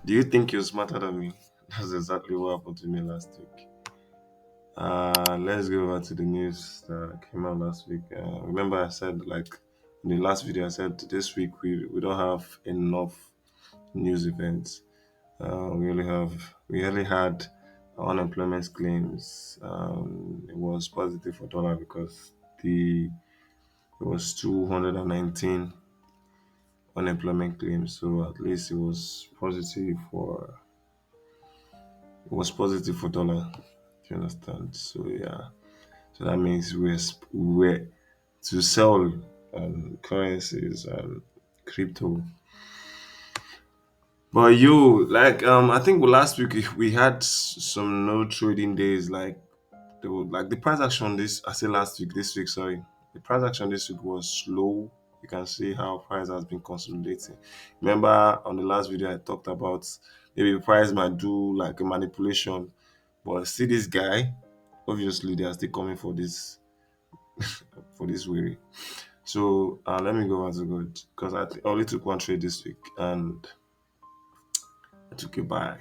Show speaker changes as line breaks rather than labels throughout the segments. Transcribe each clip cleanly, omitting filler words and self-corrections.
Do you think you're smarter than me? That's exactly what happened to me last week. Let's go over to the news that came out last week. Remember, I said like in the last video, I said this week we don't have enough news events. We only had unemployment claims. It was positive for dollar because it was 219 unemployment claims. So at least it was positive for dollar. Do you understand? So yeah. So that means we're to sell currencies and crypto. But you like I think last week we had some no trading days like the price action this I say last week this week sorry the price action this week was slow. You can see how price has been consolidating. Remember on the last video I talked about maybe price might do like a manipulation, but see this guy, obviously they are still coming for this weary. So let me go over to good because I only took one trade this week and I took a buy.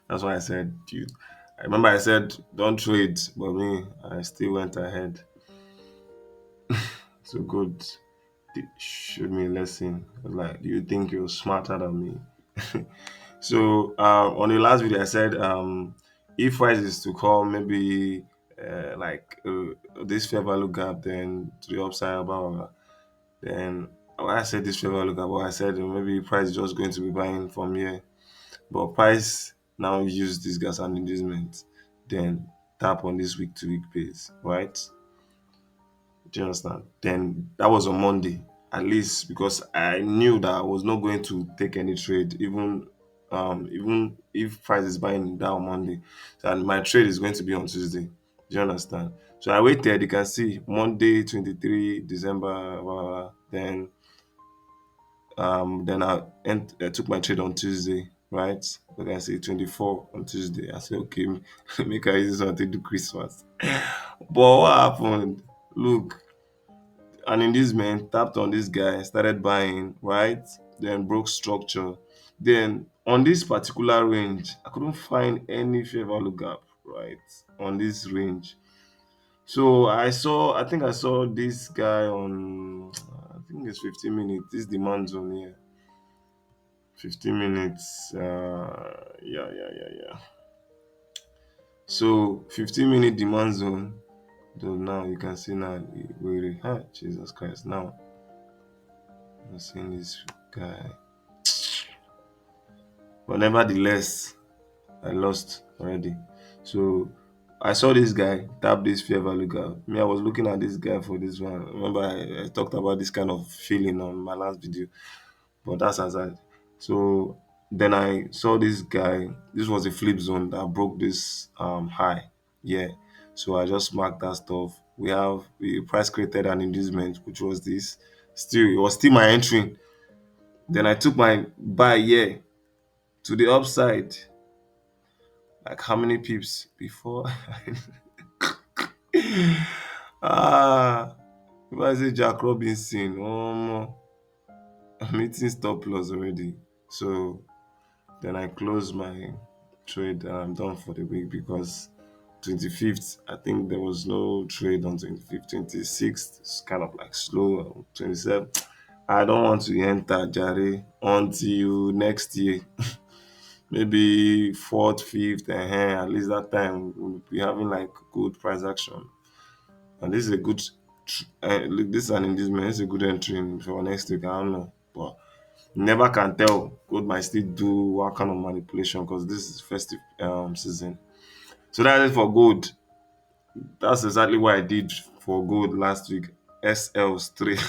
That's why I said, dude. I remember I said don't trade, but me, I still went ahead. So good. Showed me a lesson. I was like, do you think you're smarter than me? So on the last video, I said if price is to come, maybe this fair value gap, then to the upside, blah blah blah. Then I said this fair value gap, but I said maybe price is just going to be buying from here. But price now use this gas and inducement, then tap on this week to week base, right? Do you understand? Then that was on Monday, at least because I knew that I was not going to take any trade, even if price is buying down on Monday. And my trade is going to be on Tuesday. Do you understand? So I waited, you can see Monday 23 December, blah, blah, blah. Then I took my trade on Tuesday, right? Like I say 24 on Tuesday. I said, okay, make I use this one to do Christmas. But what happened? Look, and in this man tapped on this guy, started buying, right? Then broke structure. Then on this particular range, I couldn't find any fair value gap, right? On this range. So I think I saw this guy on, I think it's 15 minutes, this demand zone here. 15 minutes. Yeah. So 15-minute demand zone. Though now you can see now we Jesus Christ. Now I'm seeing this guy. But nevertheless, I lost already. So I saw this guy tap this fair value gap. Me, I was looking at this guy for this one. Remember, I talked about this kind of feeling on my last video. But that's aside. So then I saw this guy. This was a flip zone that broke this high. Yeah. So I just marked that stuff. We price created an inducement, which was this. Still, it was still my entry. Then I took my buy here to the upside. Like how many pips before? ah, if I say Jack Robinson, I'm hitting stop loss already. So then I close my trade and I'm done for the week because 25th, I think there was no trade on 25th, 26th, it's kind of like slow. 27th, I don't want to enter Jare until next year, maybe 4th, 5th, at least that time we'll be having like good price action. And this is a good, look, this is an investment, it's a good entry for next week. I don't know, but never can tell. Gold might still do what kind of manipulation because this is festive season. So that's it for gold. That's exactly what I did for gold last week. SL straight.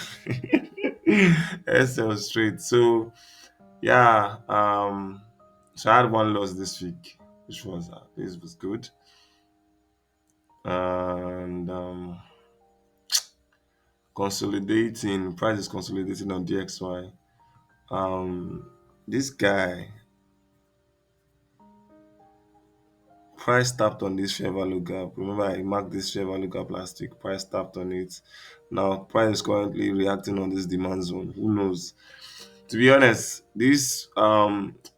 SL straight. So yeah, so I had one loss this week, which was this was good. And consolidating price is consolidating on DXY. This guy price tapped on this fair value gap. Remember, I marked this fair value gap last week. Price tapped on it. Now, price is currently reacting on this demand zone. Who knows? To be honest, this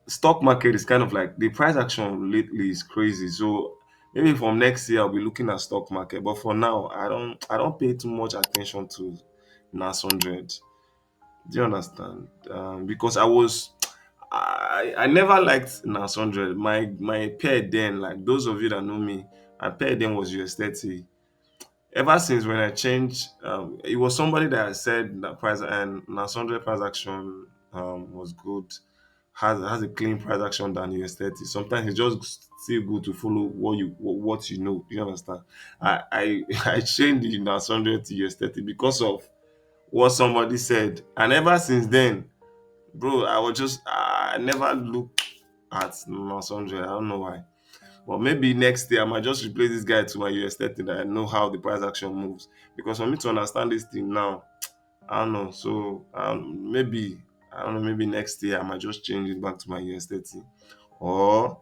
stock market is kind of like the price action lately is crazy. So maybe from next year I'll be looking at stock market. But for now, I don't pay too much attention to NAS 100. Do you understand? Because I never liked NAS 100. My pair then, like those of you that know me, my pair then was US 30. Ever since when I changed, it was somebody that said that price and NAS 100 price action was good, has a clean price action than US 30. Sometimes it's just still good to follow what you know. You understand? I I changed the NAS 100 to US 30 because of what somebody said, and ever since then, bro, I never looked at NAS 100. I don't know why. But maybe next year I might just replace this guy to my US 30 that I know how the price action moves. Because for me to understand this thing now, I don't know. So maybe I don't know, maybe next year I might just change it back to my US 30 or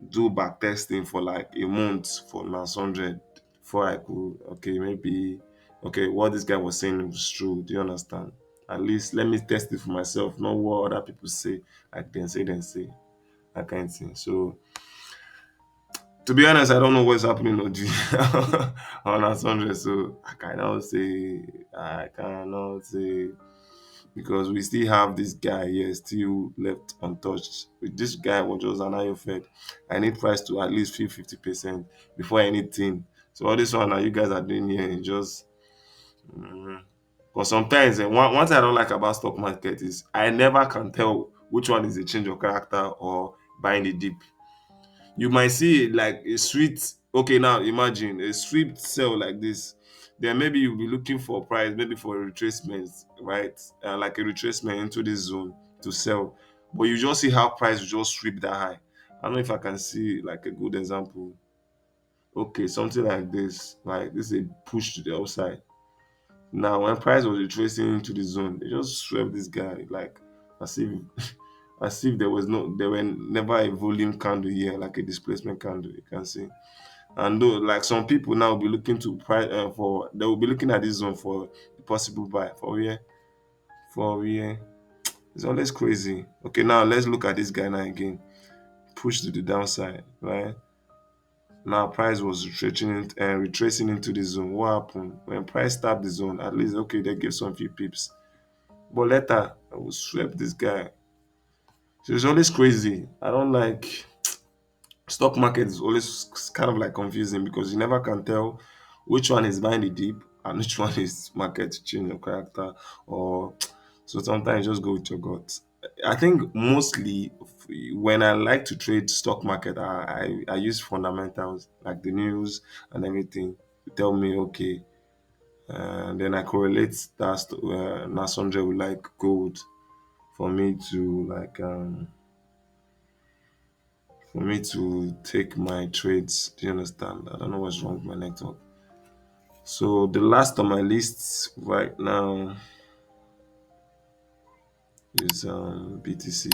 do back testing for like a month for NAS 100 before I could okay, maybe okay, what this guy was saying was true. Do you understand? At least let me test it for myself, not what other people say, like then say, that kind of thing. So to be honest, I don't know what's happening on on our Sunday, so I cannot say because we still have this guy here still left untouched. With this guy was just an iron fed. I need price to at least feel 50% before anything. So all this one that you guys are doing here is just but sometimes one thing I don't like about stock market is I never can tell which one is a change of character or buying a dip. You might see like a sweet, okay, now imagine a sweet sell like this, then maybe you'll be looking for price, maybe for a retracement, right? Like a retracement into this zone to sell, but you just see how price will just sweep that high. I don't know if I can see like a good example. Okay, something like this is a push to the upside. Now when price was retracing into the zone, they just swept this guy like as if as if there were never a volume candle here, like a displacement candle. You can see. And though, like some people now will be looking to price for, they will be looking at this zone for the possible buy for where it's always crazy. Okay, now let's look at this guy now again. Push to the downside, right? Now price was retracing into the zone. What happened when price tapped the zone? At least okay, they gave some few pips, but later I will sweep this guy. So it's always crazy. I don't like stock market is always kind of like confusing because you never can tell which one is buying the dip and which one is market change of character or so sometimes just go with your gut. I think mostly when I like to trade stock market, I use fundamentals like the news and everything to tell me okay, and then I correlate that Nasondre with like gold for me to take my trades. Do you understand? I don't know what's wrong with my network. So the last on my list right now is BTC.